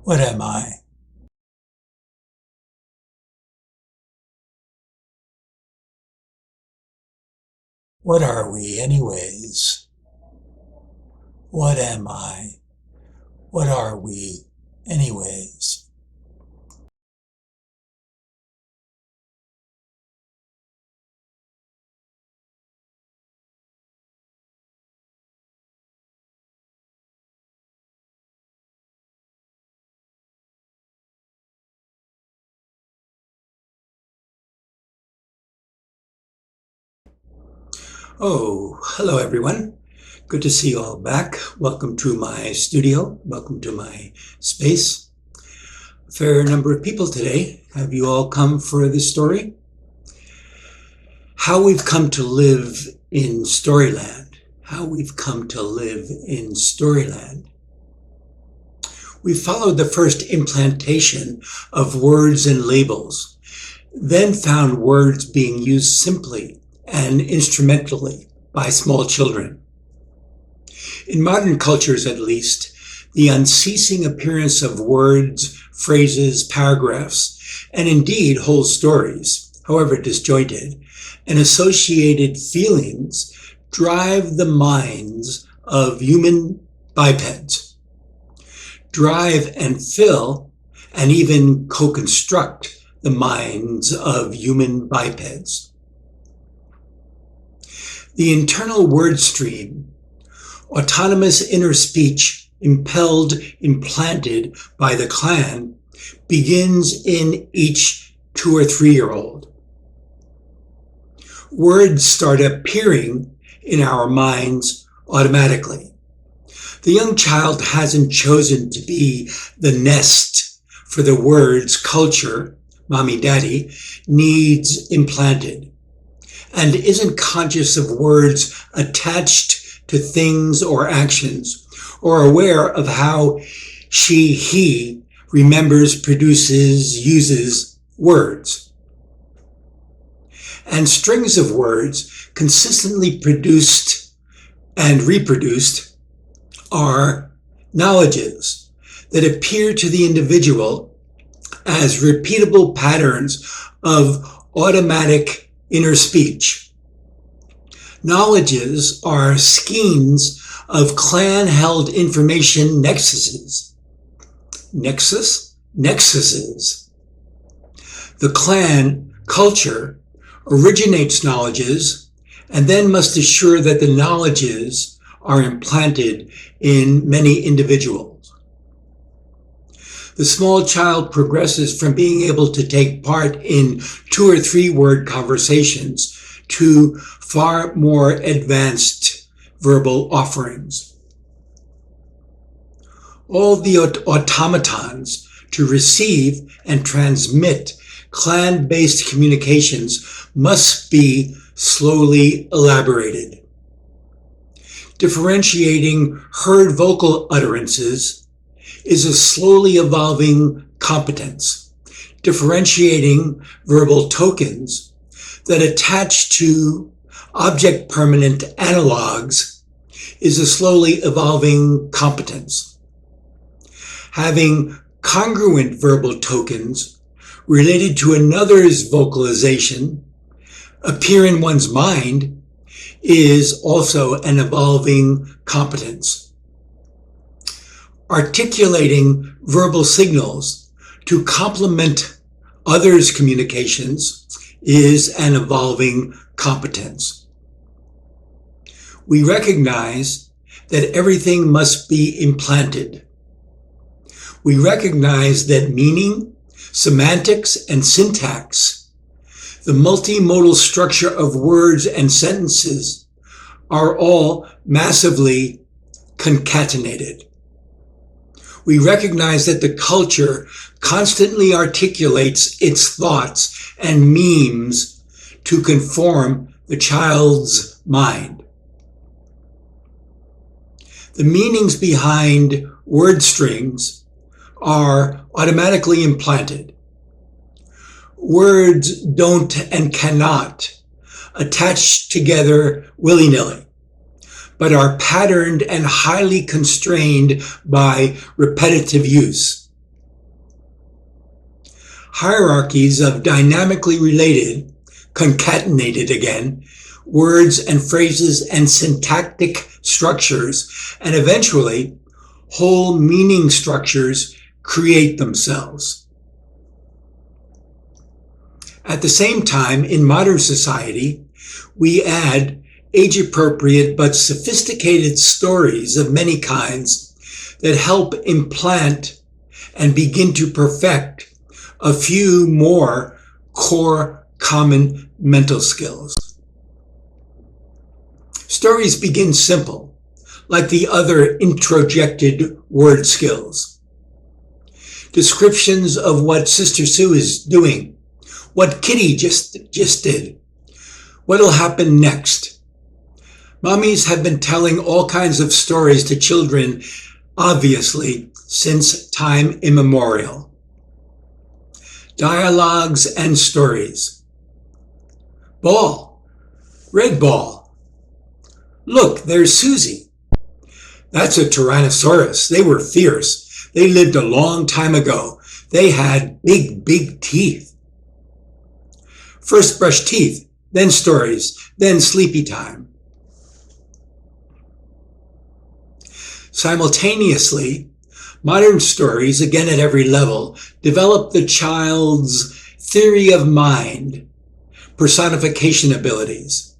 What am I? What are we anyways? What am I? What are we anyways? Oh, hello everyone. Good to see you all back. Welcome to my studio. Welcome to my space. A fair number of people today. Have you all come for this story? How we've come to live in Storyland. How we've come to live in Storyland. We followed the first implantation of words and labels, then found words being used simply and instrumentally by small children. In modern cultures, at least, the unceasing appearance of words, phrases, paragraphs, and indeed whole stories, however disjointed, and associated feelings drive the minds of human bipeds, drive and fill and even co-construct the minds of human bipeds. The internal word stream, autonomous inner speech, impelled, implanted by the clan, begins in each 2 or 3-year-old. Words start appearing in our minds automatically. The young child hasn't chosen to be the nest for the words culture, mommy, daddy, needs implanted, and isn't conscious of words attached to things or actions, or aware of how she, he remembers, produces, uses words. And strings of words consistently produced and reproduced are knowledges that appear to the individual as repeatable patterns of automatic inner speech. Knowledges are skeins of clan-held information nexuses. Nexuses. The clan culture originates knowledges and then must assure that the knowledges are implanted in many individuals. The small child progresses from being able to take part in 2 or 3 word conversations to far more advanced verbal offerings. All the automatons to receive and transmit clan-based communications must be slowly elaborated. Differentiating heard vocal utterances is a slowly evolving competence. Differentiating verbal tokens that attach to object permanent analogs is a slowly evolving competence. Having congruent verbal tokens related to another's vocalization appear in one's mind is also an evolving competence. Articulating verbal signals to complement others' communications is an evolving competence. We recognize that everything must be implanted. We recognize that meaning, semantics, and syntax, the multimodal structure of words and sentences, are all massively concatenated. We recognize that the culture constantly articulates its thoughts and memes to conform the child's mind. The meanings behind word strings are automatically implanted. Words don't and cannot attach together willy-nilly, but are patterned and highly constrained by repetitive use. hierarchies of dynamically related, concatenated again, words and phrases and syntactic structures, and eventually whole meaning structures create themselves. At the same time, in modern society, we add age-appropriate but sophisticated stories of many kinds that help implant and begin to perfect a few more core common mental skills. Stories begin simple, like the other introjected word skills. Descriptions of what Sister Sue is doing, what Kitty just did, what'll happen next. Mommies have been telling all kinds of stories to children, obviously, since time immemorial. Dialogues and stories. Ball, red ball. Look, there's Susie. That's a Tyrannosaurus. They were fierce. They lived a long time ago. They had big teeth. First brush teeth, then stories, then sleepy time. Simultaneously, modern stories, again at every level, develop the child's theory of mind, personification abilities.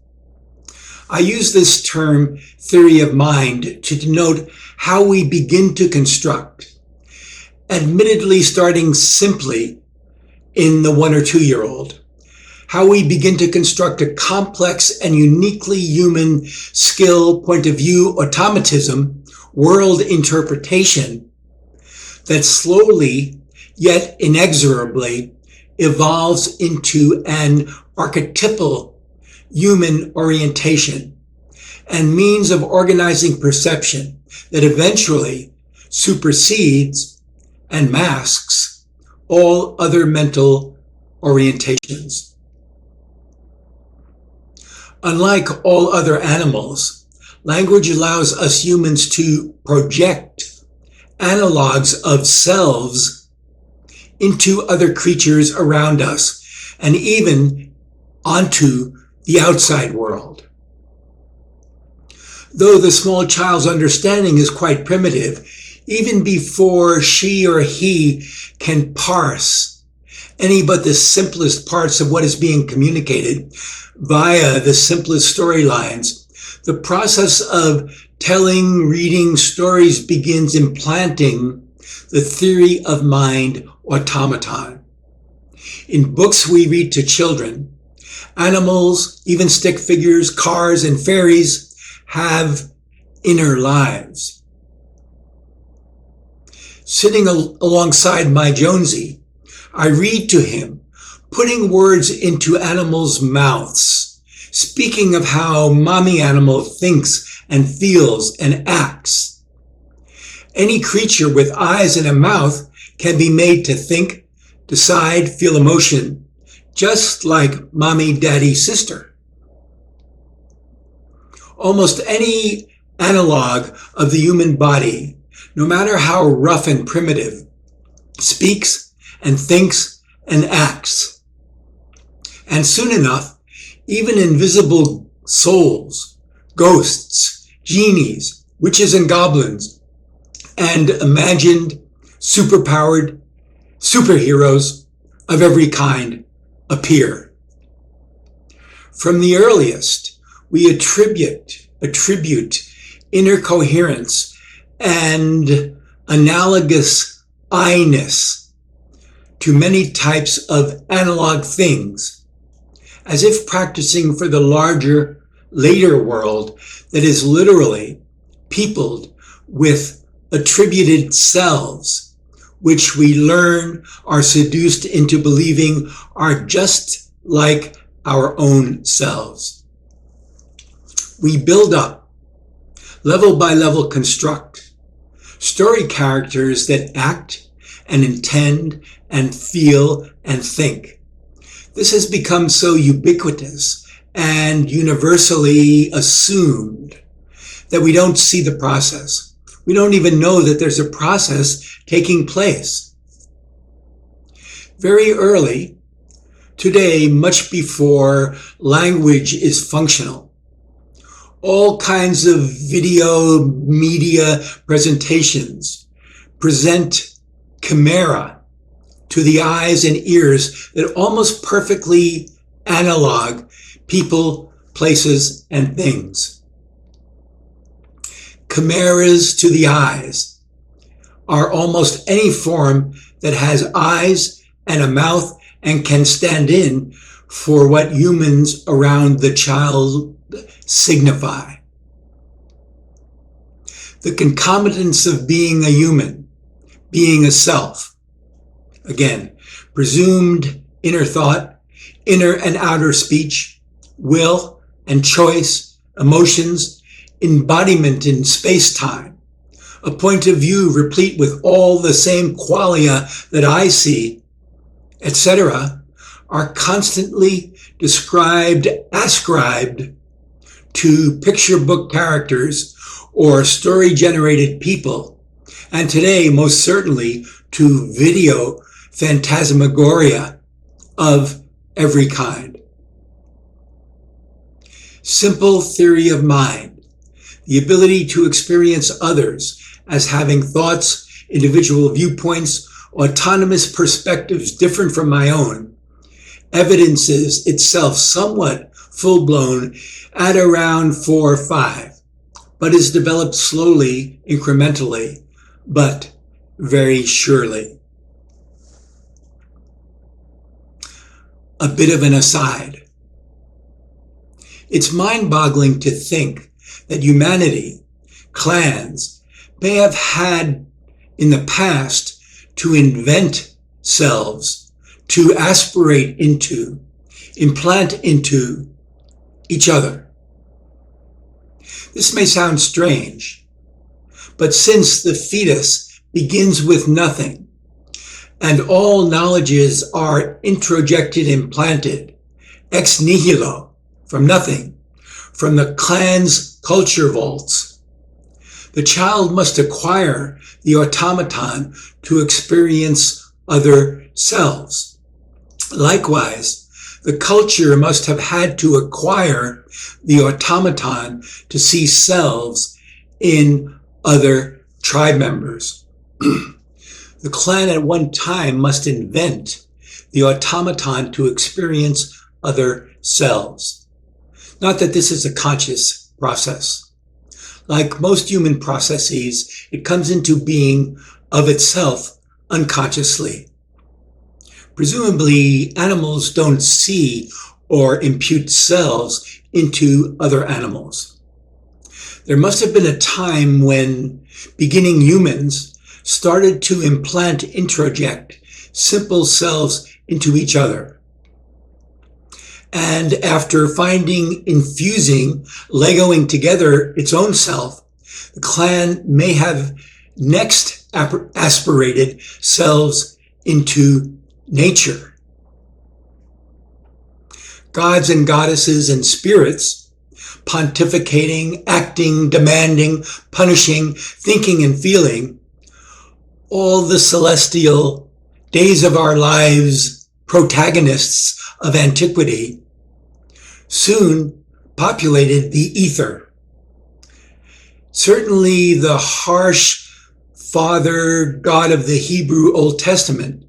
I use this term theory of mind to denote how we begin to construct, admittedly starting simply in the 1 or 2 year old, how we begin to construct a complex and uniquely human skill, point of view, automatism, world interpretation that slowly yet inexorably evolves into an archetypal human orientation and means of organizing perception that eventually supersedes and masks all other mental orientations. Unlike all other animals, language allows us humans to project analogs of selves into other creatures around us and even onto the outside world. Though the small child's understanding is quite primitive, even before she or he can parse any but the simplest parts of what is being communicated via the simplest storylines, the process of telling, reading stories begins implanting the theory of mind automaton. In books we read to children, animals, even stick figures, cars, and fairies have inner lives. Sitting alongside my Jonesy, I read to him, putting words into animals' mouths, speaking of how mommy animal thinks and feels and acts. Any creature with eyes and a mouth can be made to think, decide, feel emotion, just like mommy, daddy, sister. Almost any analog of the human body, no matter how rough and primitive, speaks and thinks and acts. And soon enough, even invisible souls, ghosts, genies, witches and goblins, and imagined, superpowered superheroes of every kind appear. From the earliest, we attribute inner coherence and analogous I-ness to many types of analog things, as if practicing for the larger, later world that is literally peopled with attributed selves, which we learn are seduced into believing are just like our own selves. We build up, level by level construct, story characters that act and intend and feel and think. This has become so ubiquitous and universally assumed that we don't see the process. We don't even know that there's a process taking place. Very early, today, much before language is functional, all kinds of video media presentations present chimera to the eyes and ears that almost perfectly analog people, places, and things. Chimeras to the eyes are almost any form that has eyes and a mouth and can stand in for what humans around the child signify. The concomitants of being a human, being a self. Again, presumed inner thought, inner and outer speech, will and choice, emotions, embodiment in space-time, a point of view replete with all the same qualia that I see, etc., are constantly ascribed to picture book characters or story-generated people, and today, most certainly, to video phantasmagoria of every kind. Simple theory of mind, the ability to experience others as having thoughts, individual viewpoints, autonomous perspectives different from my own, evidences itself somewhat full-blown at around 4 or 5, but is developed slowly, incrementally, but very surely. A bit of an aside. It's mind-boggling to think that humanity, clans, may have had in the past to invent selves, to aspirate into, implant into each other. This may sound strange, but since the fetus begins with nothing, and all knowledges are introjected, implanted, ex nihilo, from nothing, from the clan's culture vaults, the child must acquire the automaton to experience other selves. Likewise, the culture must have had to acquire the automaton to see selves in other tribe members. The clan at one time must invent the automaton to experience other selves. Not that this is a conscious process. Like most human processes, it comes into being of itself unconsciously. Presumably, animals don't see or impute selves into other animals. There must have been a time when beginning humans started to introject simple selves into each other. And after infusing, Legoing together its own self, the clan may have next aspirated selves into nature. Gods and goddesses and spirits, pontificating, acting, demanding, punishing, thinking and feeling, all the celestial days of our lives protagonists of antiquity, soon populated the ether. Certainly the harsh Father God of the Hebrew Old Testament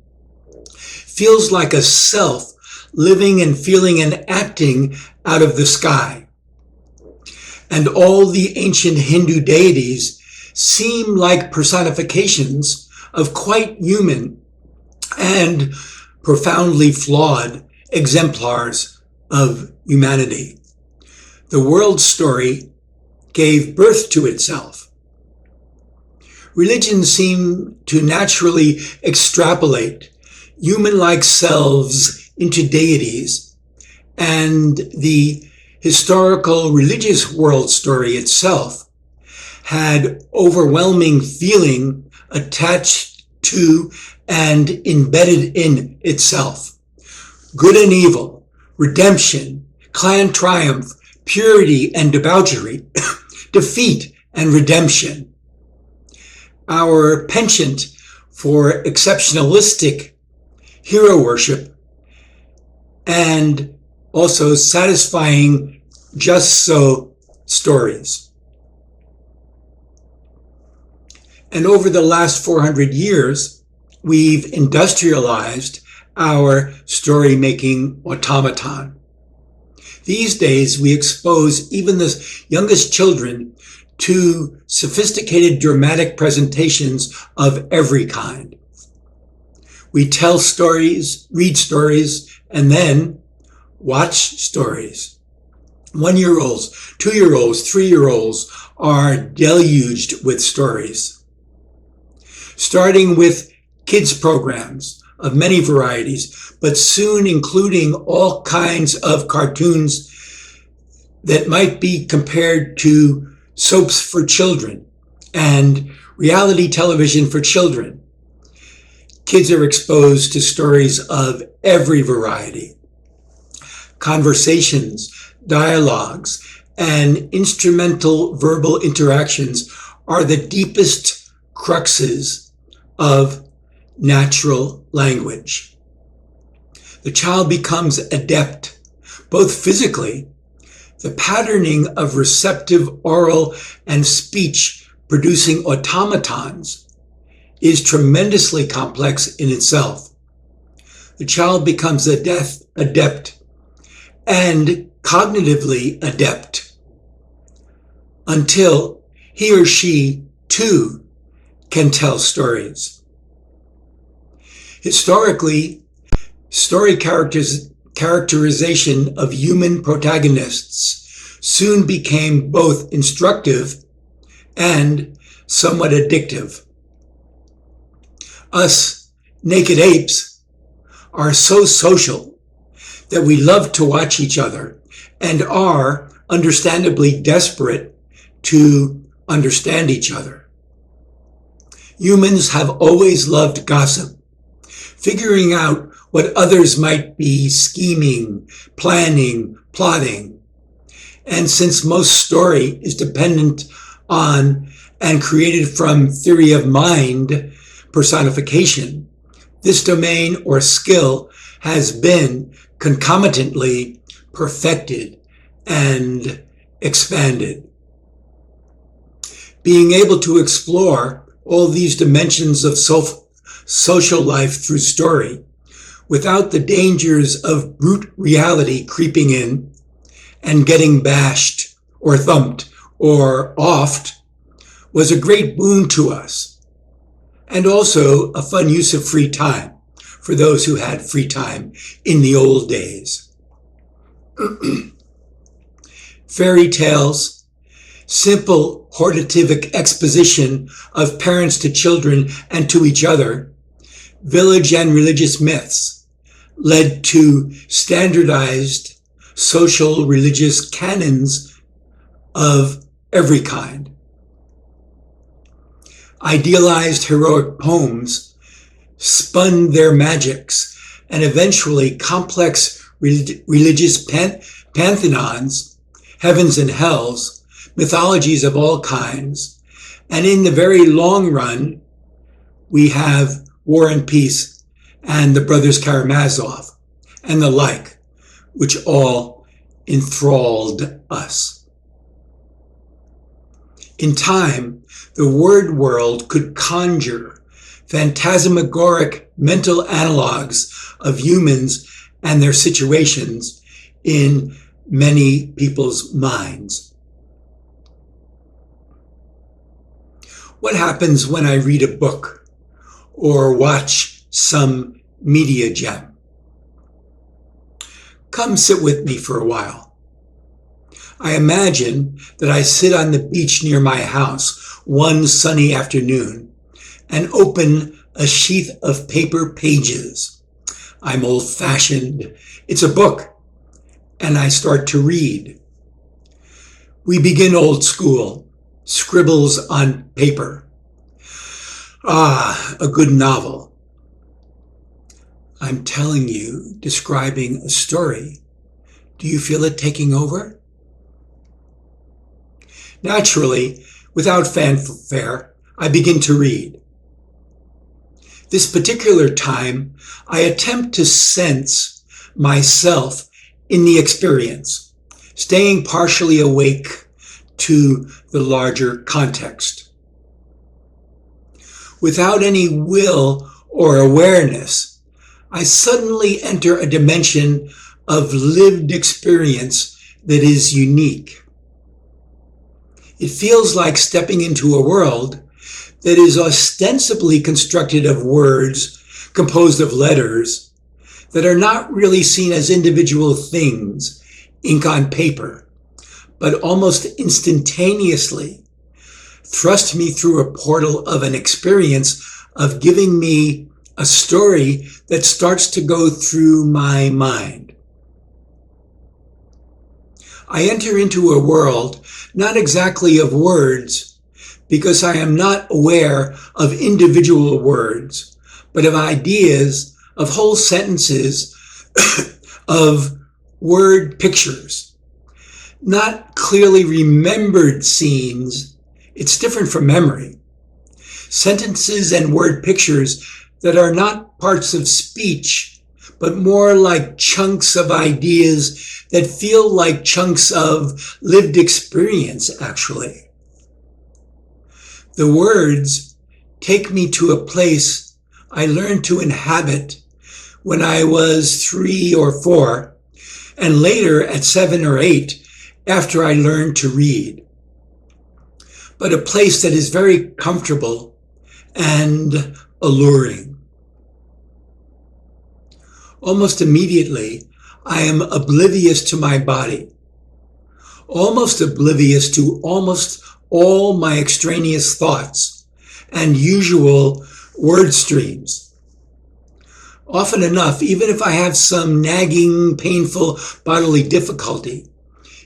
feels like a self living and feeling and acting out of the sky. And all the ancient Hindu deities seem like personifications of quite human and profoundly flawed exemplars of humanity. The world story gave birth to itself. Religions seem to naturally extrapolate human-like selves into deities, and the historical religious world story itself had overwhelming feeling attached to and embedded in itself. Good and evil, redemption, clan triumph, purity and debauchery, defeat and redemption. Our penchant for exceptionalistic hero worship, and also satisfying just so stories. And over the last 400 years, we've industrialized our story-making automaton. These days, we expose even the youngest children to sophisticated dramatic presentations of every kind. We tell stories, read stories, and then watch stories. 1-year-olds, 2-year-olds, 3-year-olds are deluged with stories. Starting with kids programs of many varieties, but soon including all kinds of cartoons that might be compared to soaps for children and reality television for children. Kids are exposed to stories of every variety. Conversations, dialogues, and instrumental verbal interactions are the deepest cruxes of natural language. The child becomes adept, both physically, the patterning of receptive oral and speech producing automatons is tremendously complex in itself. The child becomes adept and cognitively adept until he or she too can tell stories. Historically, story characterization of human protagonists soon became both instructive and somewhat addictive. Us naked apes are so social that we love to watch each other and are understandably desperate to understand each other. Humans have always loved gossip, figuring out what others might be scheming, planning, plotting. And since most story is dependent on and created from theory of mind personification, this domain or skill has been concomitantly perfected and expanded. Being able to explore all these dimensions of social life through story without the dangers of brute reality creeping in and getting bashed or thumped or offed was a great boon to us, and also a fun use of free time for those who had free time in the old days. Fairy tales, simple hortative exposition of parents to children and to each other, village and religious myths led to standardized social religious canons of every kind. Idealized heroic poems spun their magics, and eventually complex religious pantheons, heavens and hells, mythologies of all kinds, and in the very long run, we have War and Peace and the Brothers Karamazov and the like, which all enthralled us. In time, the word world could conjure phantasmagoric mental analogs of humans and their situations in many people's minds. What happens when I read a book or watch some media gem? Come sit with me for a while. I imagine that I sit on the beach near my house one sunny afternoon and open a sheath of paper pages. I'm old-fashioned. It's a book, and I start to read. We begin old school, scribbles on paper. Ah, a good novel. I'm telling you, describing a story. Do you feel it taking over? Naturally, without fanfare, I begin to read. This particular time, I attempt to sense myself in the experience, staying partially awake to the larger context. Without any will or awareness, I suddenly enter a dimension of lived experience that is unique. It feels like stepping into a world that is ostensibly constructed of words composed of letters that are not really seen as individual things, ink on paper, but almost instantaneously thrust me through a portal of an experience of giving me a story that starts to go through my mind. I enter into a world not exactly of words, because I am not aware of individual words, but of ideas, of whole sentences, of word pictures. Not clearly remembered scenes. It's different from memory. Sentences and word pictures that are not parts of speech, but more like chunks of ideas that feel like chunks of lived experience, actually. The words take me to a place I learned to inhabit when I was 3 or 4, and later at 7 or 8, after I learned to read. But a place that is very comfortable and alluring. Almost immediately, I am oblivious to my body, almost oblivious to almost all my extraneous thoughts and usual word streams. Often enough, even if I have some nagging, painful bodily difficulty,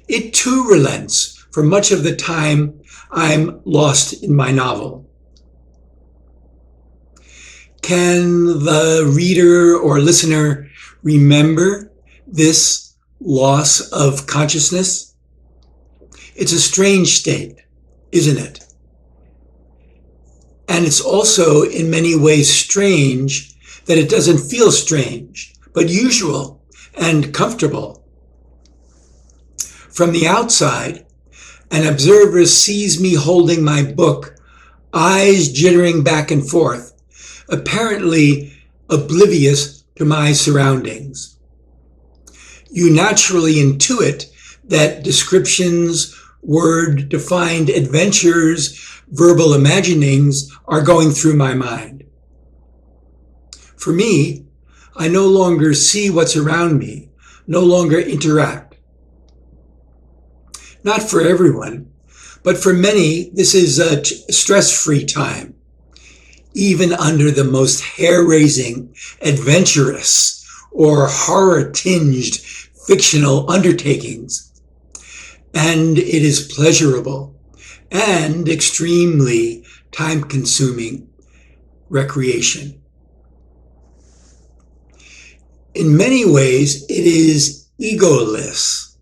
it too relents for much of the time I'm lost in my novel. Can the reader or listener remember this loss of consciousness? It's a strange state, isn't it? And it's also in many ways strange that it doesn't feel strange, but usual and comfortable. From the outside, an observer sees me holding my book, eyes jittering back and forth, apparently oblivious to my surroundings. You naturally intuit that descriptions, word-defined adventures, verbal imaginings are going through my mind. For me, I no longer see what's around me, no longer interact. Not for everyone, but for many, this is a stress-free time, even under the most hair-raising, adventurous, or horror-tinged fictional undertakings. And it is pleasurable and extremely time-consuming recreation. In many ways, it is egoless,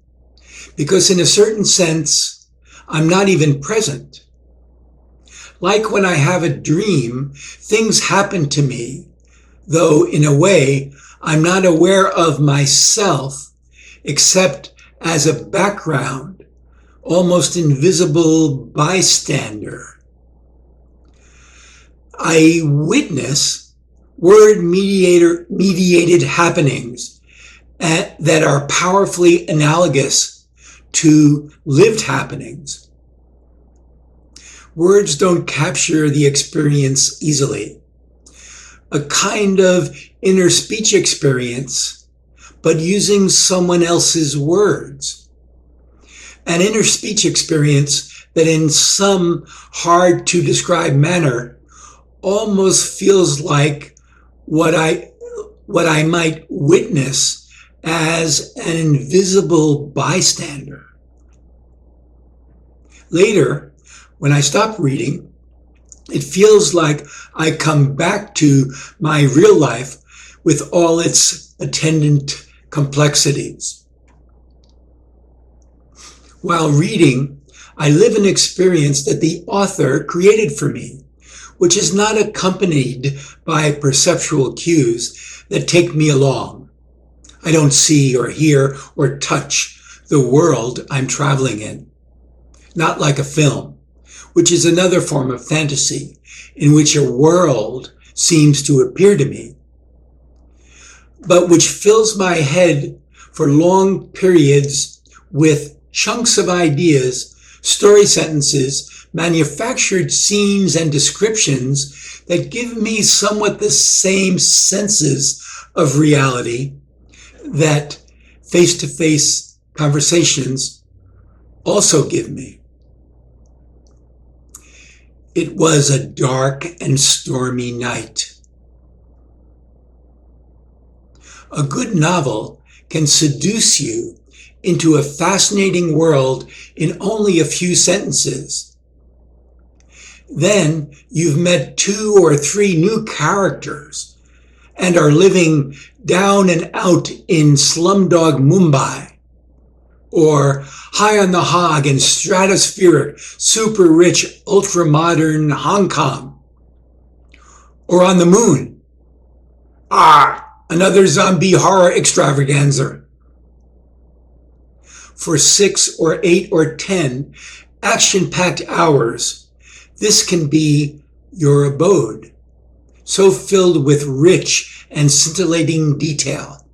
because in a certain sense, I'm not even present. Like when I have a dream, things happen to me, though in a way, I'm not aware of myself, except as a background, almost invisible bystander. I witness word-mediated happenings that are powerfully analogous to lived happenings. Words don't capture the experience easily. A kind of inner speech experience, but using someone else's words. An inner speech experience that in some hard to describe manner almost feels like what I might witness as an invisible bystander. Later, when I stop reading, it feels like I come back to my real life with all its attendant complexities. While reading, I live an experience that the author created for me, which is not accompanied by perceptual cues that take me along. I don't see or hear or touch the world I'm traveling in. Not like a film, which is another form of fantasy in which a world seems to appear to me, but which fills my head for long periods with chunks of ideas, story sentences, manufactured scenes and descriptions that give me somewhat the same senses of reality that face-to-face conversations also give me. It was a dark and stormy night. A good novel can seduce you into a fascinating world in only a few sentences. Then you've met 2 or 3 new characters and are living down and out in slumdog Mumbai, or high on the hog in stratospheric, super rich, ultra modern Hong Kong, or on the moon. Another zombie horror extravaganza. For 6 or 8 or 10 action-packed hours, this can be your abode, so filled with rich and scintillating detail.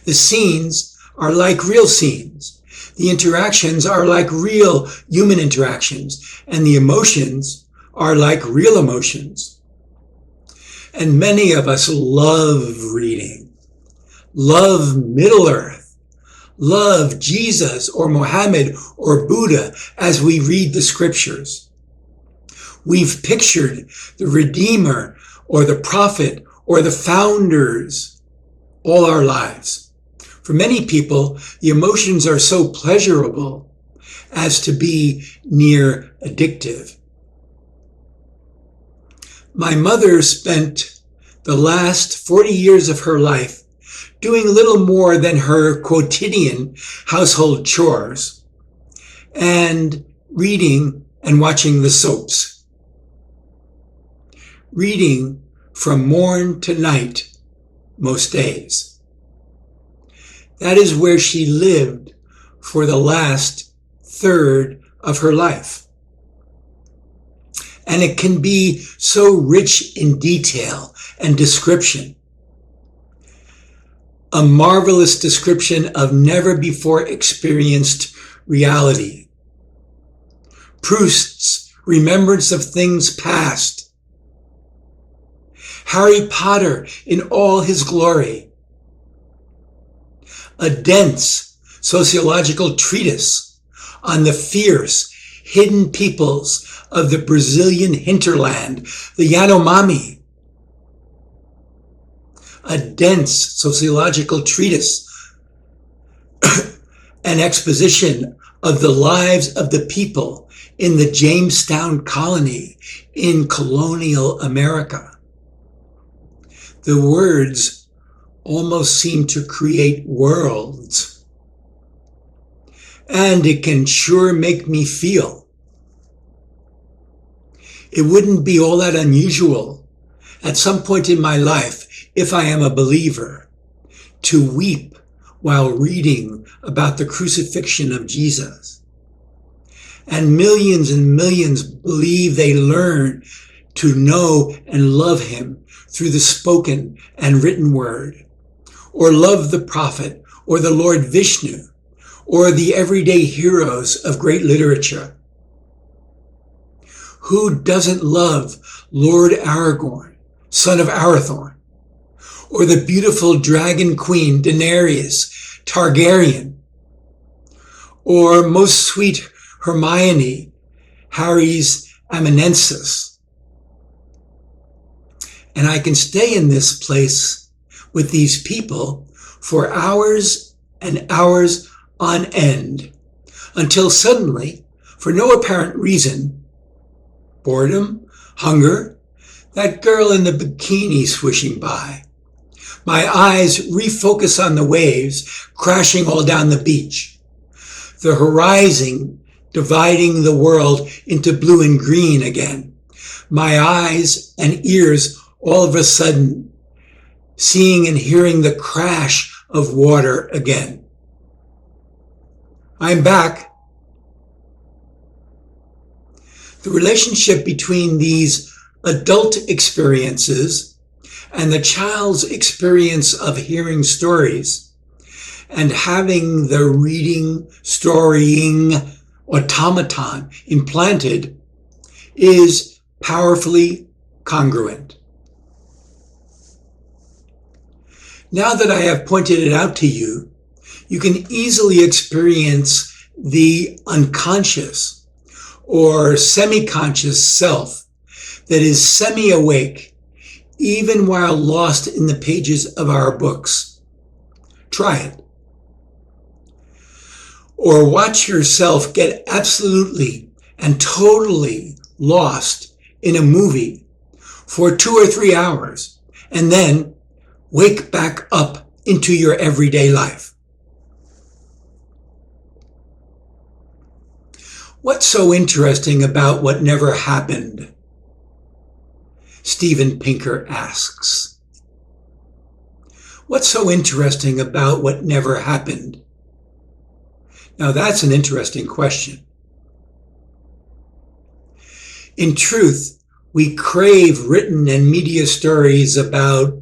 The scenes are like real scenes. The interactions are like real human interactions, and the emotions are like real emotions. And many of us love reading, love Middle Earth, love Jesus or Mohammed or Buddha as we read the scriptures. We've pictured the Redeemer or the prophet or the founders all our lives. For many people, the emotions are so pleasurable as to be near addictive. My mother spent the last 40 years of her life doing little more than her quotidian household chores and reading and watching the soaps. Reading from morn to night most days. That is where she lived for the last third of her life. And it can be so rich in detail and description. A marvelous description of never before experienced reality. Proust's remembrance of things past. Harry Potter in all his glory. A dense sociological treatise on the fierce, hidden peoples of the Brazilian hinterland, the Yanomami. A dense sociological treatise, an exposition of the lives of the people in the Jamestown colony in colonial America. The words almost seem to create worlds. And it can sure make me feel. It wouldn't be all that unusual at some point in my life, if I am a believer, to weep while reading about the crucifixion of Jesus. And millions believe they learn to know and love him through the spoken and written word, or love the prophet, or the Lord Vishnu, or the everyday heroes of great literature. Who doesn't love Lord Aragorn, son of Arathorn, or the beautiful dragon queen Daenerys Targaryen, or most sweet Hermione, Harry's amanuensis? And I can stay in this place with these people for hours and hours on end, until suddenly, for no apparent reason, boredom, hunger, that girl in the bikini swishing by, my eyes refocus on the waves crashing all down the beach, the horizon dividing the world into blue and green again, my eyes and ears all of a sudden seeing and hearing the crash of water again. I'm back. The relationship between these adult experiences and the child's experience of hearing stories and having the reading, storying automaton implanted is powerfully congruent. Now that I have pointed it out to you, you can easily experience the unconscious or semi-conscious self that is semi-awake even while lost in the pages of our books. Try it. Or watch yourself get absolutely and totally lost in a movie for 2 or 3 hours and then wake back up into your everyday life. What's so interesting about what never happened? Steven Pinker asks. What's so interesting about what never happened? Now that's an interesting question. In truth, we crave written and media stories about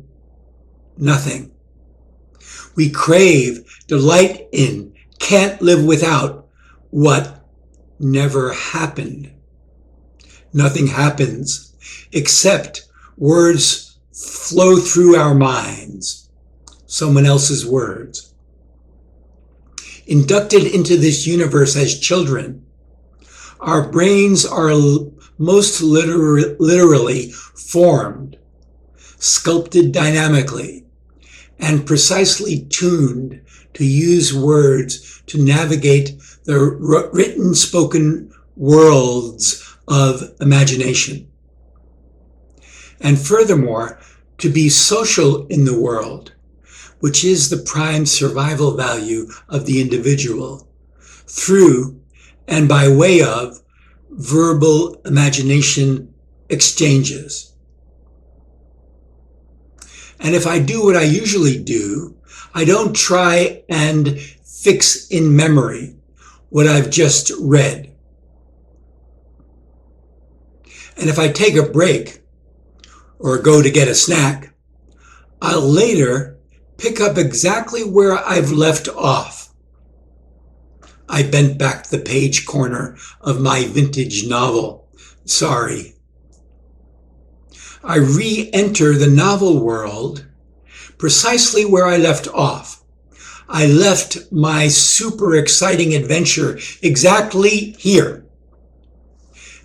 nothing. We crave, delight in, can't live without what never happened. Nothing happens except words flow through our minds, someone else's words. Inducted into this universe as children, our brains are most literally formed, sculpted dynamically, and precisely tuned to use words to navigate the written, spoken worlds of imagination. And furthermore, to be social in the world, which is the prime survival value of the individual, through and by way of verbal imagination exchanges. And if I do what I usually do, I don't try and fix in memory what I've just read. And if I take a break or go to get a snack, I'll later pick up exactly where I've left off. I bent back the page corner of my vintage novel. Sorry. I re-enter the novel world precisely where I left off. I left my super exciting adventure exactly here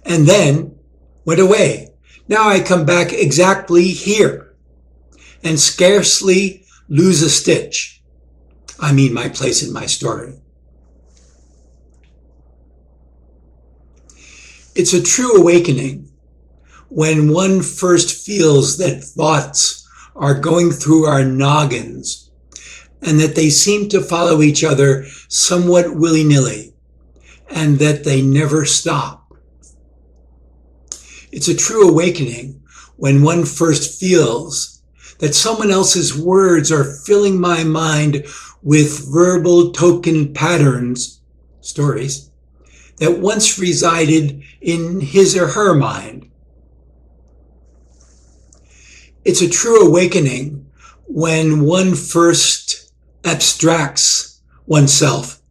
and then went away. Now I come back exactly here and scarcely lose a stitch. I mean, my place in my story. It's a true awakening when one first feels that thoughts are going through our noggins and that they seem to follow each other somewhat willy-nilly and that they never stop. It's a true awakening when one first feels that someone else's words are filling my mind with verbal token patterns, stories, that once resided in his or her mind. It's a true awakening when one first abstracts oneself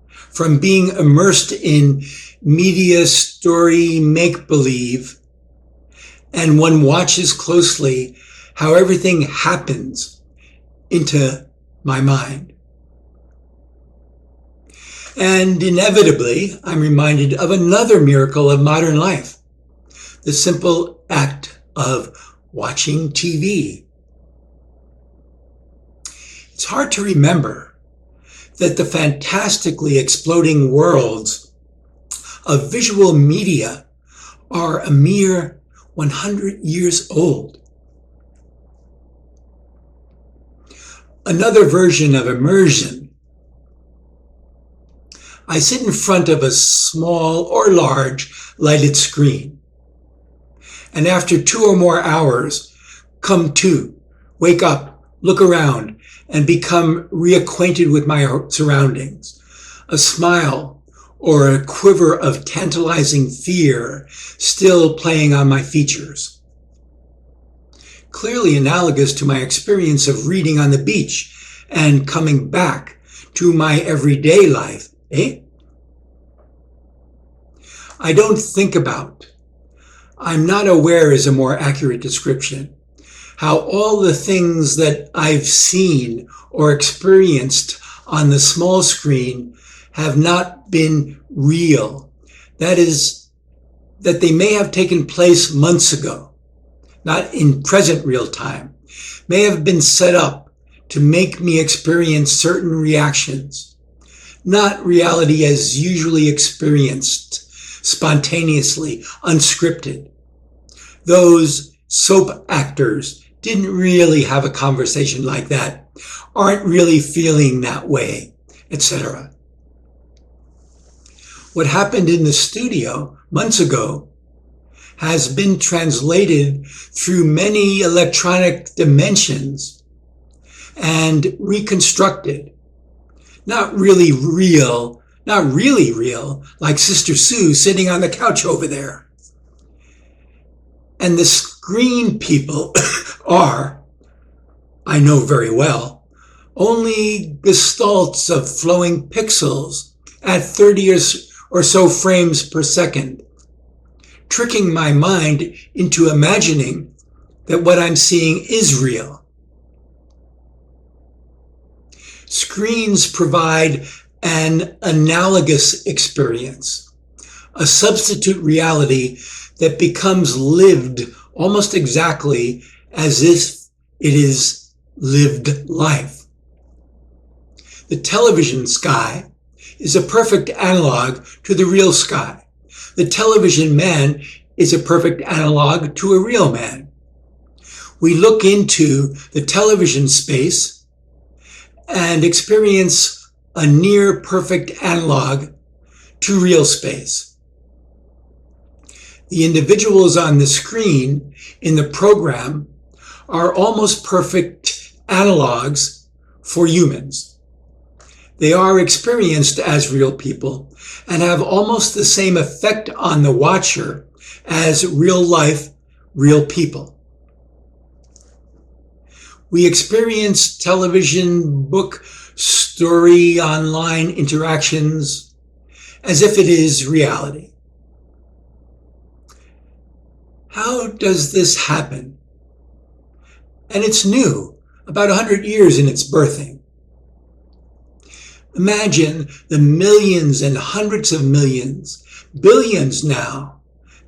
from being immersed in media story make-believe, and one watches closely how everything happens into my mind. And inevitably, I'm reminded of another miracle of modern life, the simple act of watching TV. It's hard to remember that the fantastically exploding worlds of visual media are a mere 100 years old. Another version of immersion. I sit in front of a small or large lighted screen, and after 2 or more hours, come to, wake up, look around, and become reacquainted with my surroundings. A smile or a quiver of tantalizing fear still playing on my features. Clearly analogous to my experience of reading on the beach and coming back to my everyday life, eh? I don't think about. I'm not aware is a more accurate description. How all the things that I've seen or experienced on the small screen have not been real. That is, that they may have taken place months ago, not in present real time, may have been set up to make me experience certain reactions, not reality as usually experienced, spontaneously, unscripted. Those soap actors didn't really have a conversation like that, aren't really feeling that way, etc. What happened in the studio months ago has been translated through many electronic dimensions and reconstructed. Not really real, like Sister Sue sitting on the couch over there. And the screen people are, I know very well, only gestalts of flowing pixels at 30 or so frames per second, tricking my mind into imagining that what I'm seeing is real. Screens provide an analogous experience, a substitute reality that becomes lived almost exactly as if it is lived life. The television sky is a perfect analog to the real sky. The television man is a perfect analog to a real man. We look into the television space and experience a near perfect analog to real space. The individuals on the screen in the program are almost perfect analogs for humans. They are experienced as real people and have almost the same effect on the watcher as real life, real people. We experience television, book, story, online interactions as if it is reality. How does this happen? And it's new, about 100 years in its birthing. Imagine the millions and hundreds of millions, billions now,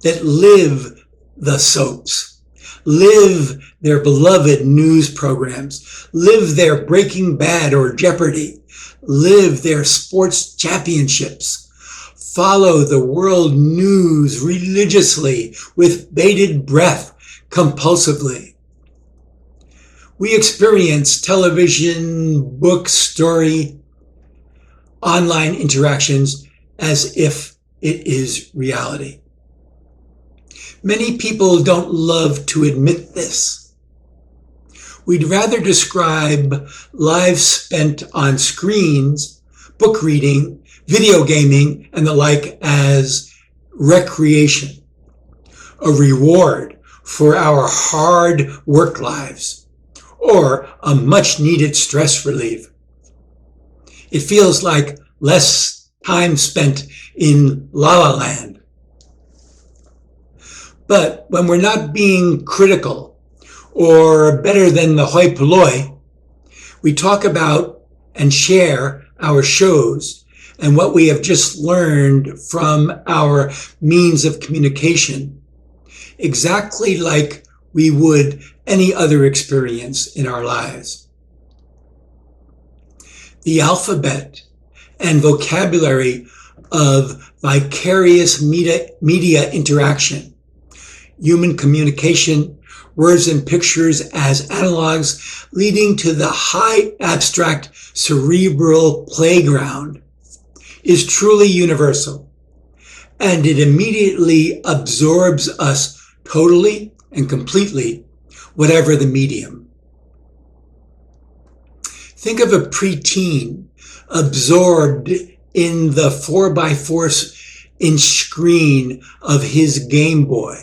that live the soaps, live their beloved news programs, live their Breaking Bad or Jeopardy, live their sports championships, follow the world news religiously with bated breath compulsively. We experience television, book, story, online interactions as if it is reality. Many people don't love to admit this. We'd rather describe lives spent on screens, book reading, video gaming, and the like as recreation, a reward for our hard work lives, or a much needed stress relief. It feels like less time spent in La La Land. But when we're not being critical or better than the hoi polloi, we talk about and share our shows and what we have just learned from our means of communication, exactly like we would any other experience in our lives. The alphabet and vocabulary of vicarious media interaction, human communication, words and pictures as analogs, leading to the high abstract cerebral playground, is truly universal, and it immediately absorbs us totally and completely, whatever the medium. Think of a preteen absorbed in the 4x4-inch screen of his Game Boy,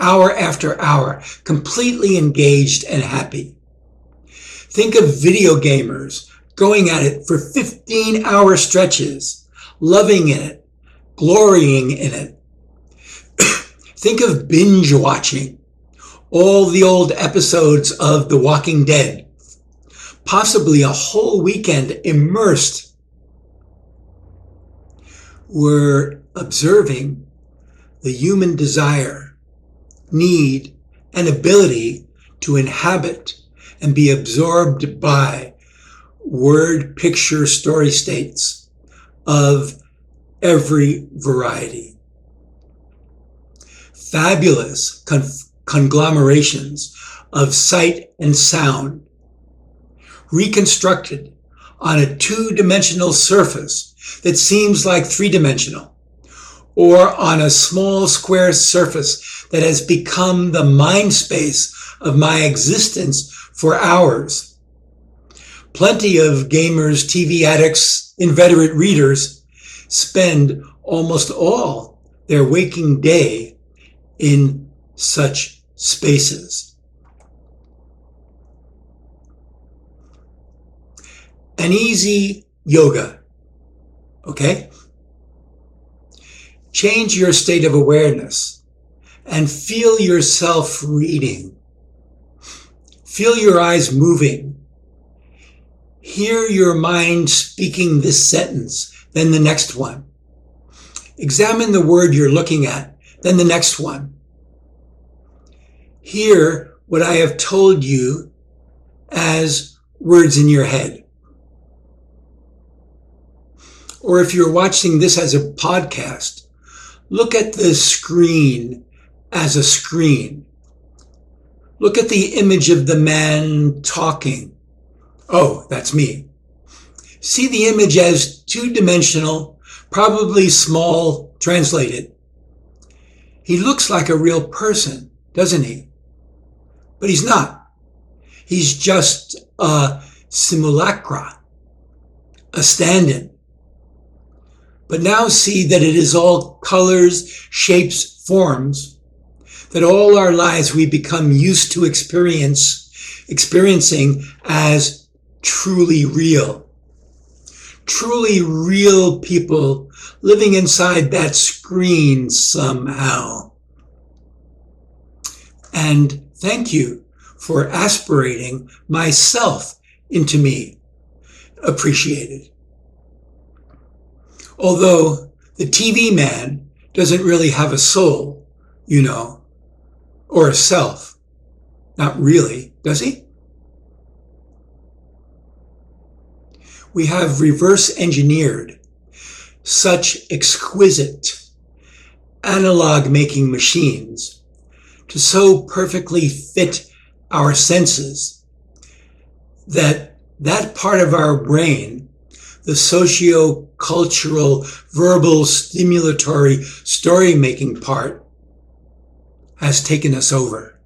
hour after hour, completely engaged and happy. Think of video gamers going at it for 15-hour stretches, loving it, glorying in it. Think of binge watching all the old episodes of The Walking Dead, possibly a whole weekend immersed. We're observing the human desire, need, and ability to inhabit and be absorbed by word picture story states of every variety. Fabulous conglomerations of sight and sound, reconstructed on a two-dimensional surface that seems like three-dimensional, or on a small square surface that has become the mind space of my existence for hours. Plenty of gamers, TV addicts, inveterate readers spend almost all their waking day in such spaces. An easy yoga, okay? Change your state of awareness and feel yourself reading. Feel your eyes moving. Hear your mind speaking this sentence, then the next one. Examine the word you're looking at, then the next one. Hear what I have told you as words in your head. Or if you're watching this as a podcast, look at the screen as a screen. Look at the image of the man talking. Oh, that's me. See the image as two-dimensional, probably small, translated. He looks like a real person, doesn't he? But he's not. He's just a simulacra, a stand-in. But now see that it is all colors, shapes, forms, that all our lives we become used to experiencing as truly real. Truly real people living inside that screen somehow. And thank you for aspirating myself into me. Appreciated. Although the TV man doesn't really have a soul, you know, or a self. Not really, does he? We have reverse engineered such exquisite analog making machines to so perfectly fit our senses that that part of our brain, the socio-cultural, verbal, stimulatory, story-making part, has taken us over.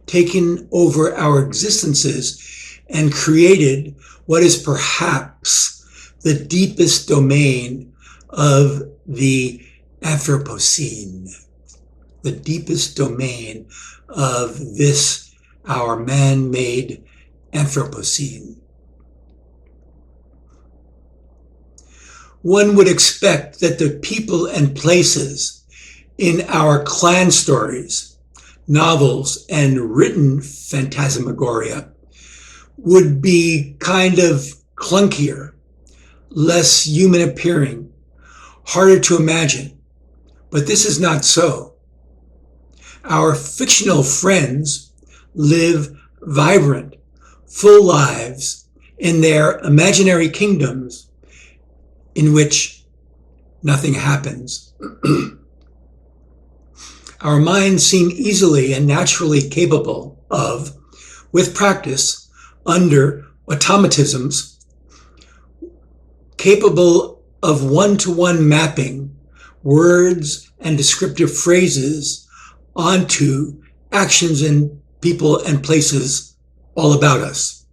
Taken over our existences and created what is perhaps the deepest domain of the Anthropocene, the deepest domain of this, our man-made Anthropocene. One would expect that the people and places in our clan stories, novels, and written phantasmagoria would be kind of clunkier, less human appearing, harder to imagine. But this is not so. Our fictional friends live vibrant, full lives in their imaginary kingdoms in which nothing happens. Our minds seem easily and naturally capable of, with practice, under automatisms, capable of one-to-one mapping words and descriptive phrases onto actions and people and places all about us.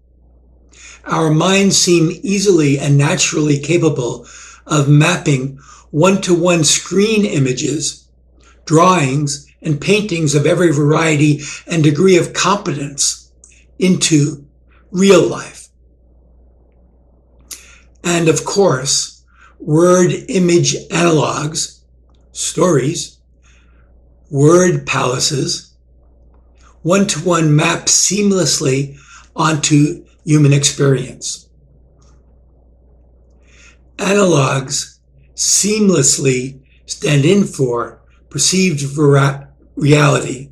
Our minds seem easily and naturally capable of mapping one-to-one screen images, drawings, and paintings of every variety and degree of competence into real life. And of course, word image analogs, stories, word palaces, one-to-one map seamlessly onto human experience. Analogs seamlessly stand in for perceived reality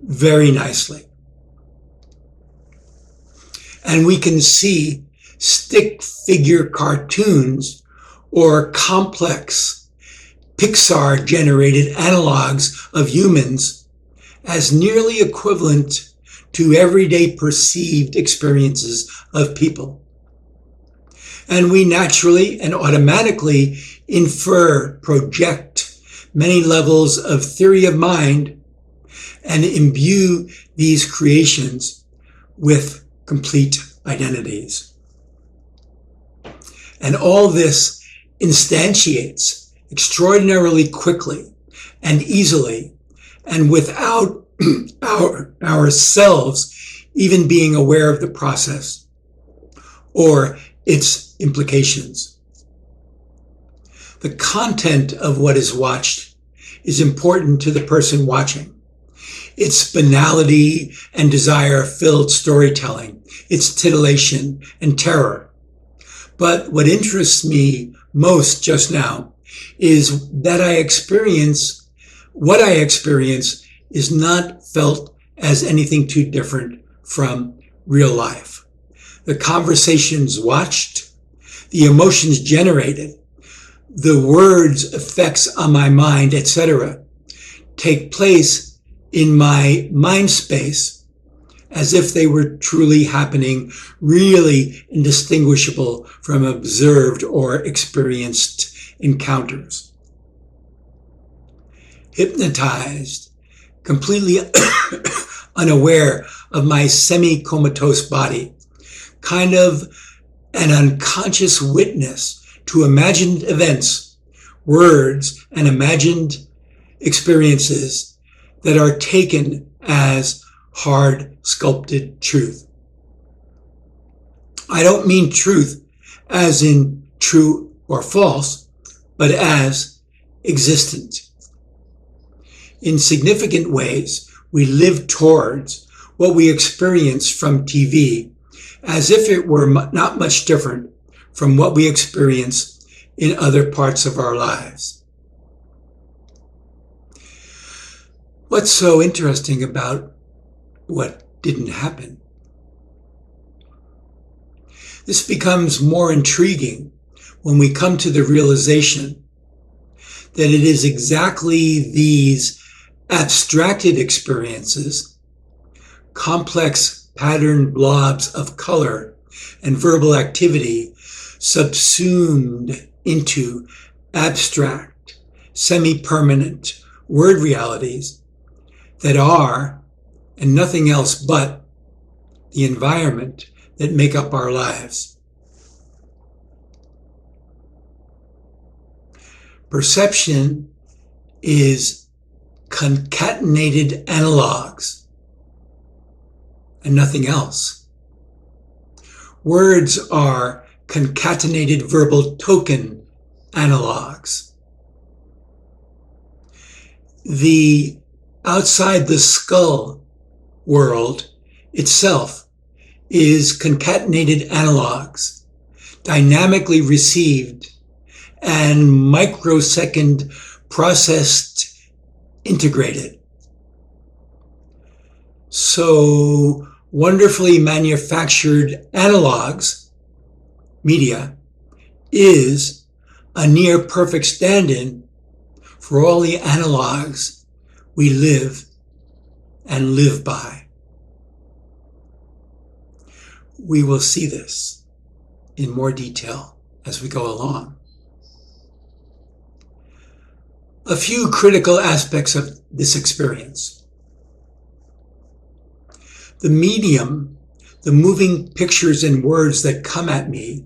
very nicely. And we can see stick figure cartoons or complex Pixar-generated analogs of humans as nearly equivalent to everyday perceived experiences of people. And we naturally and automatically project many levels of theory of mind and imbue these creations with complete identities. And all this instantiates extraordinarily quickly and easily and without ourselves even being aware of the process or its implications. The content of what is watched is important to the person watching. Its banality and desire-filled storytelling, its titillation and terror. But what interests me most just now is that what I experience is not felt as anything too different from real life. The conversations watched, the emotions generated, the words, effects on my mind, etc., take place in my mind space as if they were truly happening, really indistinguishable from observed or experienced encounters. Hypnotized, completely unaware of my semi-comatose body, kind of an unconscious witness to imagined events, words, and imagined experiences that are taken as hard sculpted truth. I don't mean truth as in true or false, but as existent. In significant ways, we live towards what we experience from TV as if it were not much different from what we experience in other parts of our lives. What's so interesting about what didn't happen? This becomes more intriguing when we come to the realization that it is exactly these abstracted experiences, complex patterned blobs of color and verbal activity subsumed into abstract, semi-permanent word realities that are, and nothing else but, the environment that make up our lives. Perception is concatenated analogs and nothing else. Words are concatenated verbal token analogs. The outside the skull world itself is concatenated analogs, dynamically received and microsecond processed, integrated. So wonderfully manufactured analogs, media, is a near perfect stand-in for all the analogs we live and live by. We will see this in more detail as we go along. A few critical aspects of this experience. The medium, the moving pictures and words that come at me,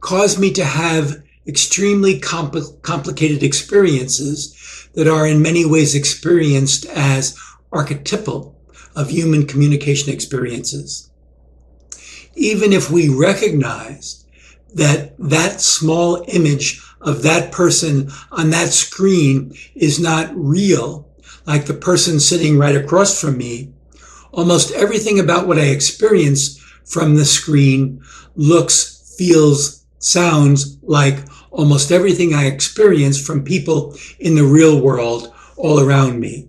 cause me to have extremely complicated experiences that are in many ways experienced as archetypal of human communication experiences. Even if we recognize that that small image of that person on that screen is not real, like the person sitting right across from me, almost everything about what I experience from the screen looks, feels, sounds like almost everything I experience from people in the real world all around me.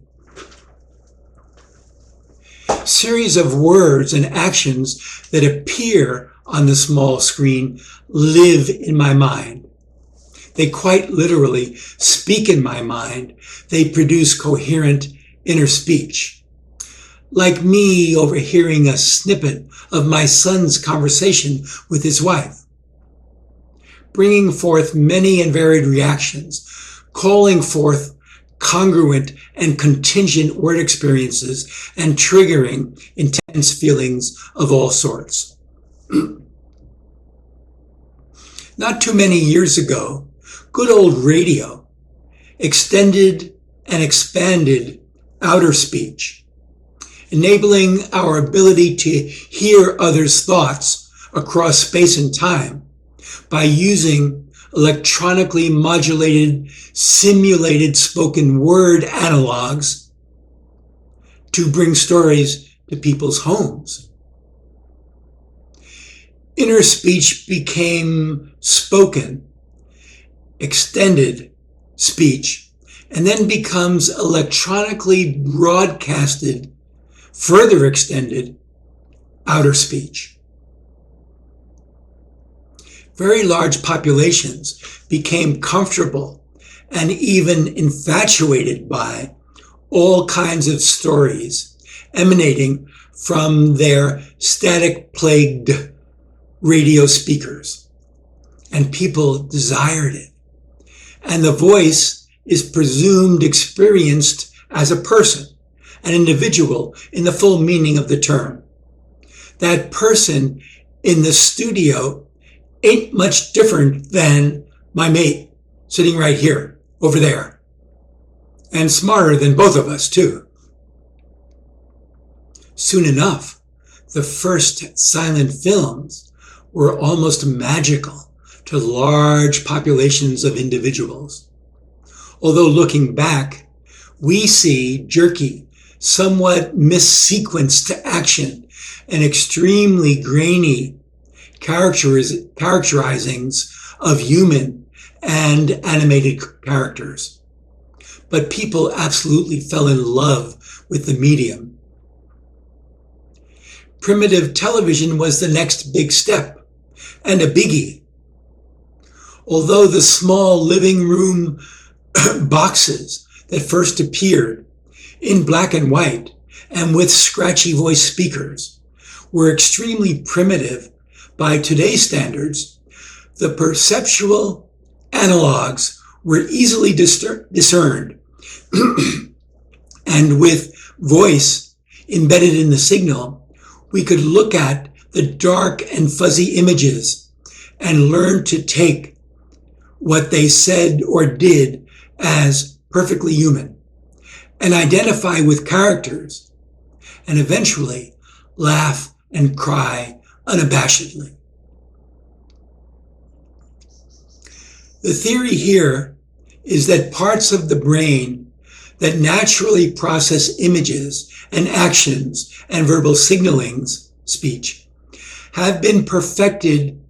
Series of words and actions that appear on the small screen live in my mind. They quite literally speak in my mind. They produce coherent inner speech. Like me overhearing a snippet of my son's conversation with his wife, bringing forth many and varied reactions, calling forth congruent and contingent word experiences, and triggering intense feelings of all sorts. Not too many years ago, good old radio extended and expanded outer speech, enabling our ability to hear others' thoughts across space and time by using electronically modulated, simulated spoken word analogs to bring stories to people's homes. Inner speech became spoken, extended speech, and then becomes electronically broadcasted, further extended outer speech. Very large populations became comfortable and even infatuated by all kinds of stories emanating from their static-plagued radio speakers. And people desired it. And the voice is presumed experienced as a person, an individual in the full meaning of the term. That person in the studio ain't much different than my mate sitting right here, over there. And smarter than both of us, too. Soon enough, the first silent films were almost magical to large populations of individuals. Although looking back, we see jerky, somewhat missequenced action and extremely grainy characterizings of human and animated characters. But people absolutely fell in love with the medium. Primitive television was the next big step, and a biggie. Although the small living room boxes that first appeared in black and white and with scratchy voice speakers were extremely primitive by today's standards, the perceptual analogs were easily discerned. And with voice embedded in the signal, we could look at the dark and fuzzy images and learn to take what they said or did as perfectly human and identify with characters and eventually laugh and cry unabashedly. The theory here is that parts of the brain that naturally process images and actions and verbal signalings, speech, have been perfected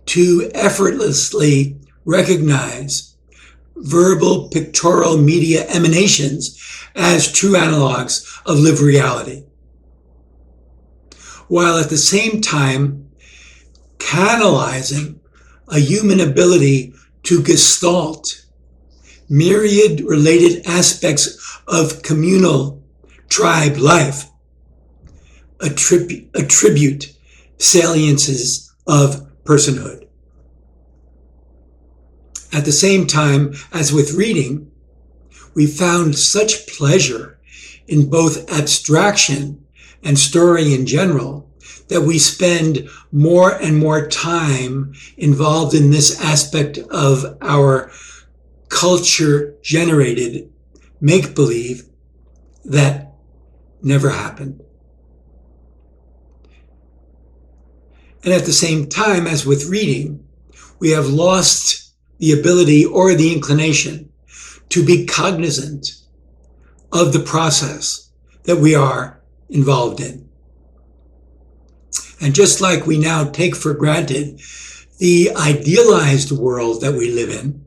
to effortlessly recognize verbal pictorial media emanations as true analogs of lived reality, while at the same time canalizing a human ability to gestalt myriad related aspects of communal tribe life, attribute saliences of personhood. At the same time, as with reading, we found such pleasure in both abstraction and story in general, that we spend more and more time involved in this aspect of our culture-generated make-believe that never happened. And at the same time, as with reading, we have lost the ability or the inclination to be cognizant of the process that we are involved in. And just like we now take for granted the idealized world that we live in,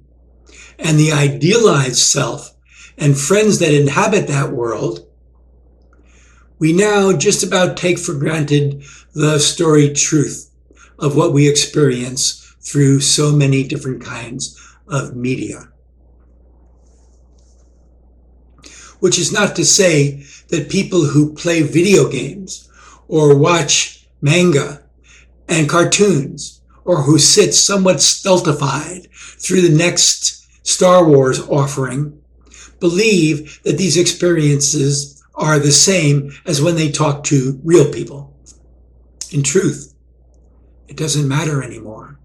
and the idealized self and friends that inhabit that world, we now just about take for granted the storied truth of what we experience through so many different kinds of media. Which is not to say that people who play video games or watch manga and cartoons, or who sit somewhat stultified through the next Star Wars offering, believe that these experiences are the same as when they talk to real people. In truth, it doesn't matter anymore.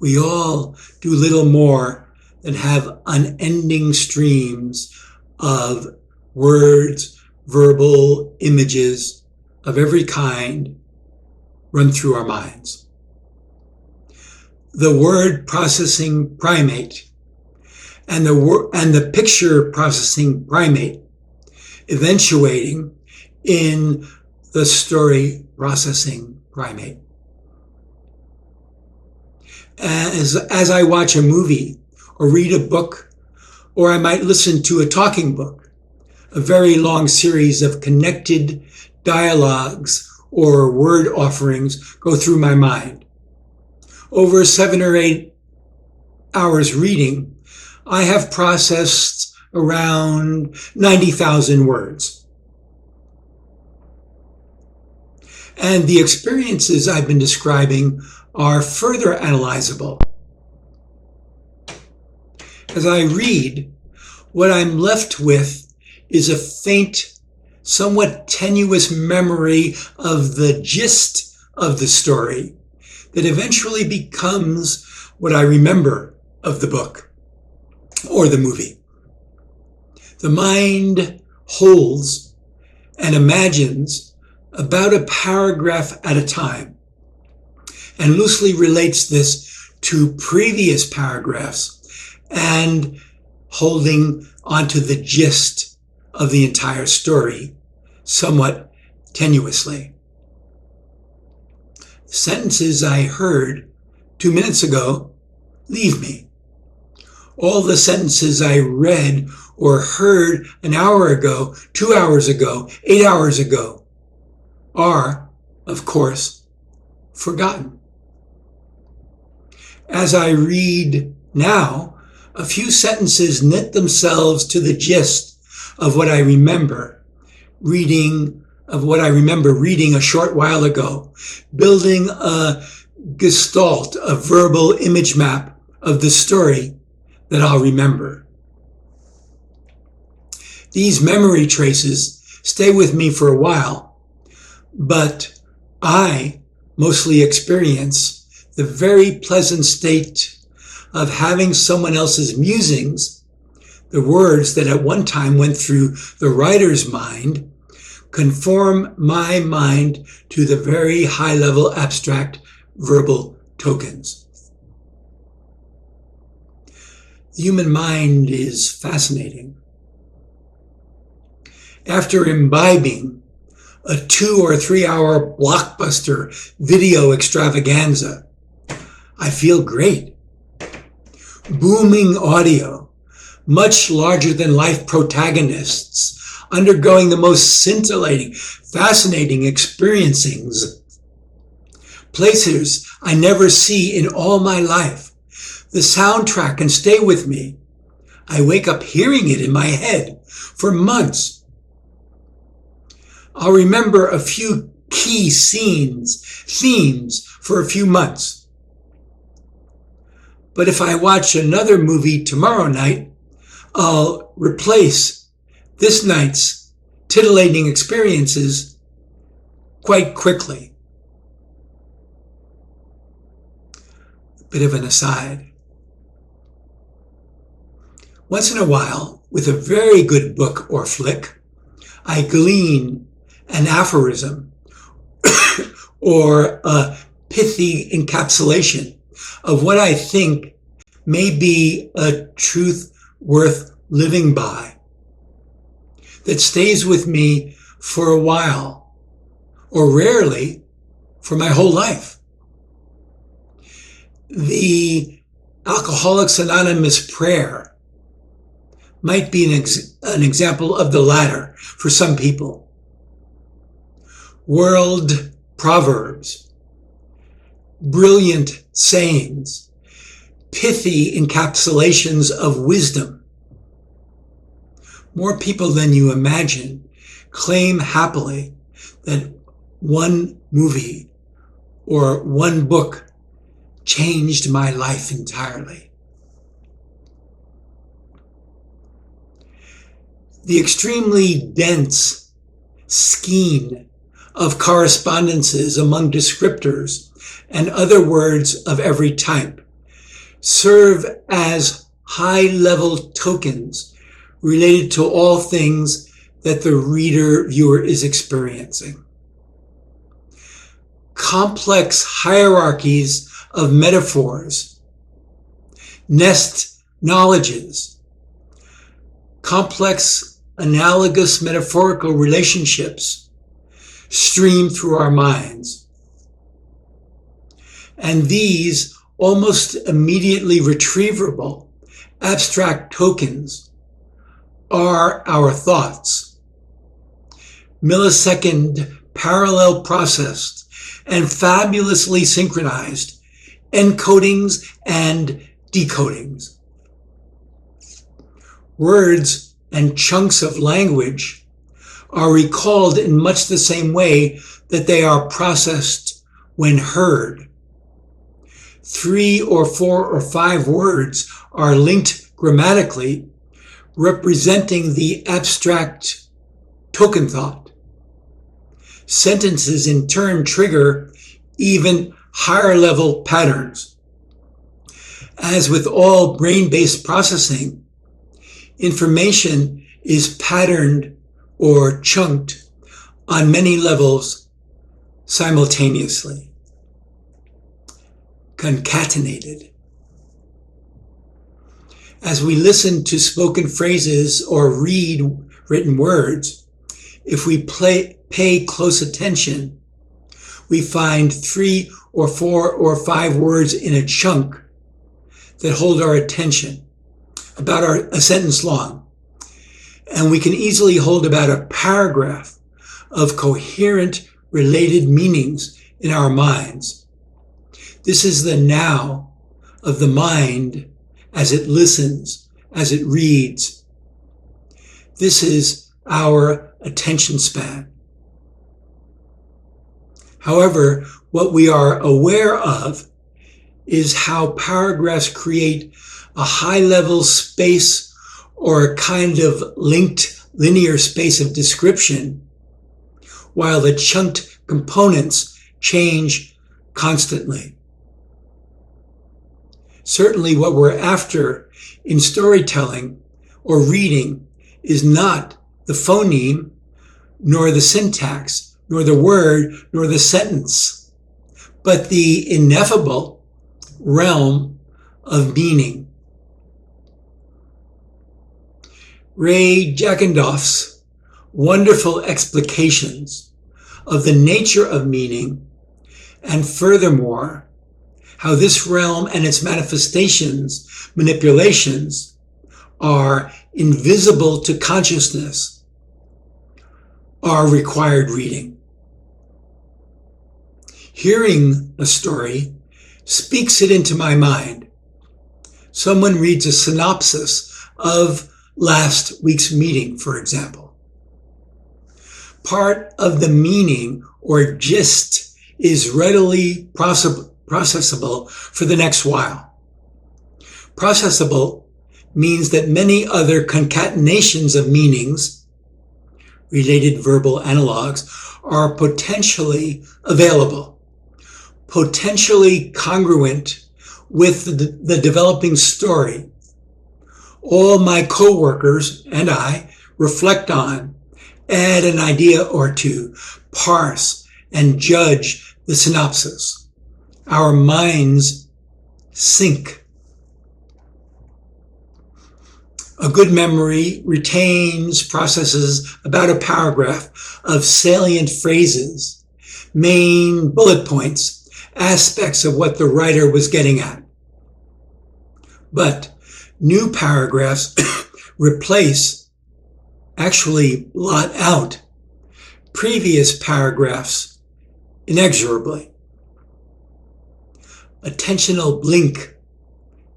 We all do little more than have unending streams of words, verbal images of every kind run through our minds. The word processing primate and the picture processing primate eventuating in the story processing primate. As I watch a movie or read a book, or I might listen to a talking book, a very long series of connected dialogues or word offerings go through my mind. Over 7 or 8 hours reading, I have processed around 90,000 words. And the experiences I've been describing are further analyzable. As I read, what I'm left with is a faint, somewhat tenuous memory of the gist of the story that eventually becomes what I remember of the book or the movie. The mind holds and imagines about a paragraph at a time and loosely relates this to previous paragraphs and holding onto the gist of the entire story somewhat tenuously. Sentences I heard 2 minutes ago leave me. All the sentences I read or heard an hour ago, 2 hours ago, 8 hours ago are, of course, forgotten. As I read now, a few sentences knit themselves to the gist of what I remember reading a short while ago, building a gestalt, a verbal image map of the story that I'll remember. These memory traces stay with me for a while, but I mostly experience the very pleasant state of having someone else's musings, the words that at one time went through the writer's mind, conform my mind to the very high-level abstract verbal tokens. The human mind is fascinating. After imbibing a 2 or 3 hour blockbuster video extravaganza, I feel great. Booming audio, much larger than life protagonists, undergoing the most scintillating, fascinating experiencings. Places I never see in all my life. The soundtrack can stay with me. I wake up hearing it in my head for months. I'll remember a few key themes for a few months. But if I watch another movie tomorrow night, I'll replace this night's titillating experiences quite quickly. A bit of an aside. Once in a while, with a very good book or flick, I glean an aphorism or a pithy encapsulation of what I think may be a truth worth living by that stays with me for a while, or rarely for my whole life. The Alcoholics Anonymous prayer might be an example of the latter for some people. World proverbs, brilliant sayings, pithy encapsulations of wisdom. More people than you imagine claim happily that one movie or one book changed my life entirely. The extremely dense skein of correspondences among descriptors and other words of every type serve as high-level tokens related to all things that the viewer is experiencing. Complex hierarchies of metaphors, nest knowledges, complex analogous metaphorical relationships stream through our minds. And these almost immediately retrievable abstract tokens are our thoughts, millisecond parallel processed and fabulously synchronized encodings and decodings. Words and chunks of language are recalled in much the same way that they are processed when heard. 3 or 4 or 5 words are linked grammatically, representing the abstract token thought. Sentences in turn trigger even higher level patterns. As with all brain-based processing, information is patterned or chunked on many levels simultaneously, concatenated. As we listen to spoken phrases or read written words, if we pay close attention, we find 3 or 4 or 5 words in a chunk that hold our attention, about a sentence long. And we can easily hold about a paragraph of coherent, related meanings in our minds. This is the now of the mind as it listens, as it reads. This is our attention span. However, what we are aware of is how paragraphs create a high-level space or a kind of linked linear space of description, while the chunked components change constantly. Certainly what we're after in storytelling or reading is not the phoneme, nor the syntax, nor the word, nor the sentence, but the ineffable realm of meaning. Ray Jackendoff's wonderful explications of the nature of meaning, and furthermore, how this realm and its manifestations, manipulations, are invisible to consciousness, are required reading. Hearing a story speaks it into my mind. Someone reads a synopsis of last week's meeting, for example. Part of the meaning or gist is readily processable for the next while. Processable means that many other concatenations of meanings, related verbal analogs are potentially available, potentially congruent with the developing story. All my coworkers and I reflect on, add an idea or two, parse and judge the synopsis. Our minds sync. A good memory retains processes about a paragraph of salient phrases, main bullet points, aspects of what the writer was getting at. But new paragraphs replace, actually blot out, previous paragraphs inexorably. Attentional blink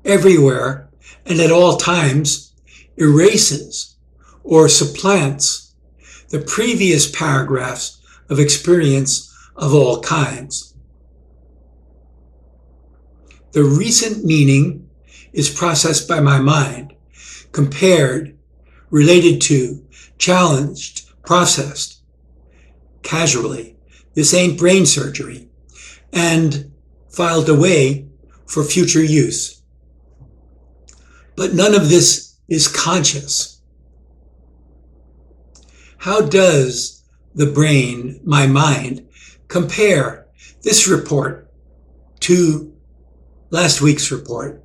everywhere and at all times erases or supplants the previous paragraphs of experience of all kinds. The recent meaning is processed by my mind, compared, related to, challenged, processed, casually. This ain't brain surgery, and filed away for future use. But none of this is conscious. How does the brain, my mind, compare this report to last week's report?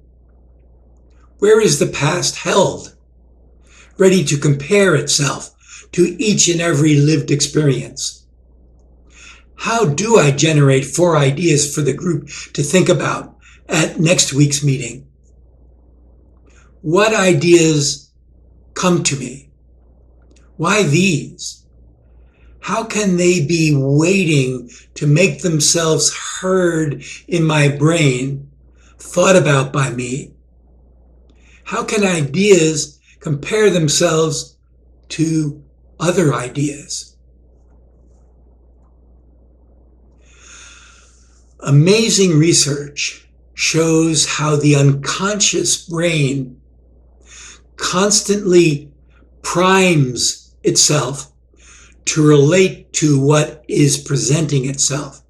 Where is the past held, ready to compare itself to each and every lived experience? How do I generate 4 ideas for the group to think about at next week's meeting? What ideas come to me? Why these? How can they be waiting to make themselves heard in my brain, thought about by me? How can ideas compare themselves to other ideas? Amazing research shows how the unconscious brain constantly primes itself to relate to what is presenting itself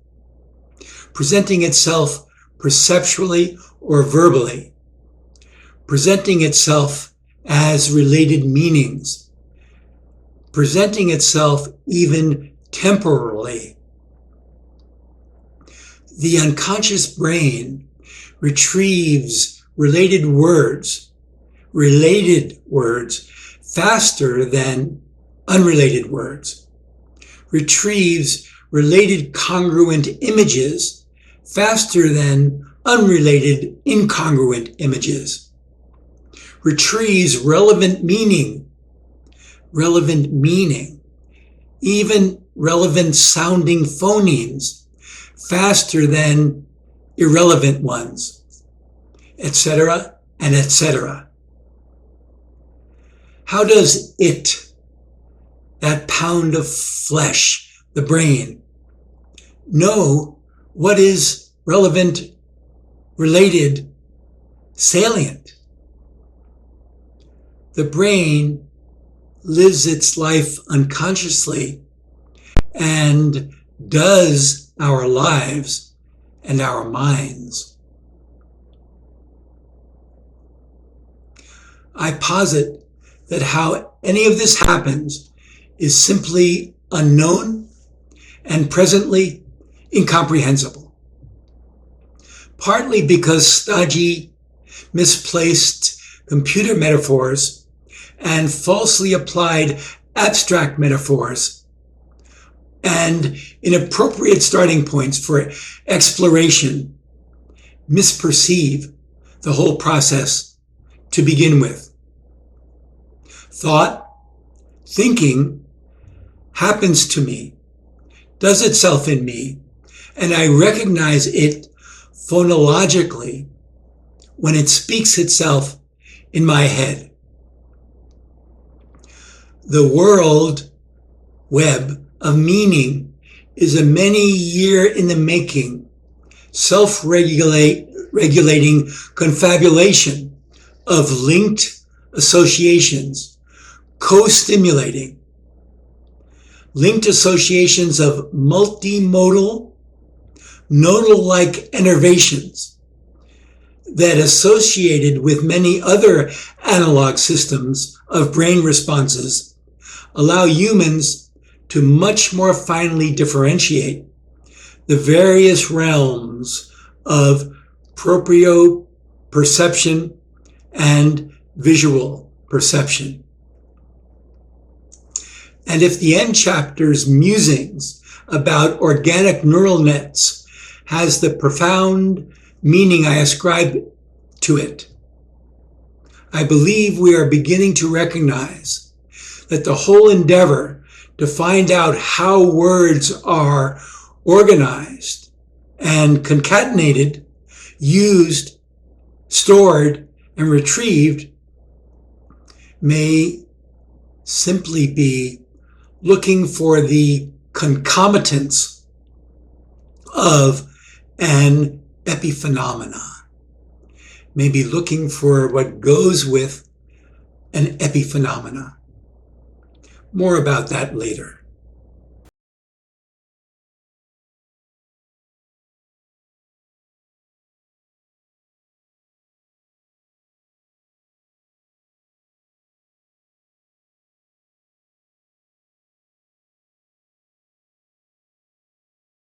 perceptually or verbally, presenting itself as related meanings, presenting itself even temporally. The unconscious brain retrieves related words faster than unrelated words, retrieves related congruent images faster than unrelated incongruent images, retrieves relevant meaning, even relevant sounding phonemes faster than irrelevant ones, etc. and etc. How does it, that pound of flesh, the brain, know what is relevant, related, salient? The brain lives its life unconsciously and does our lives and our minds. I posit that how any of this happens is simply unknown and presently incomprehensible. Partly because stodgy, misplaced computer metaphors and falsely applied abstract metaphors and inappropriate starting points for exploration misperceive the whole process to begin with. Thinking happens to me, does itself in me, and I recognize it phonologically when it speaks itself in my head. The world web of meaning is a many year in the making, self-regulating confabulation of linked associations, co-stimulating. linked associations of multimodal, nodal-like innervations that, associated with many other analog systems of brain responses, allow humans to much more finely differentiate the various realms of proprioception and visual perception. And if the end chapter's musings about organic neural nets has the profound meaning I ascribe to it, I believe we are beginning to recognize that the whole endeavor to find out how words are organized and concatenated, used, stored, and retrieved may simply be looking for the concomitants of an epiphenomena, maybe looking for what goes with an epiphenomena. More about that later.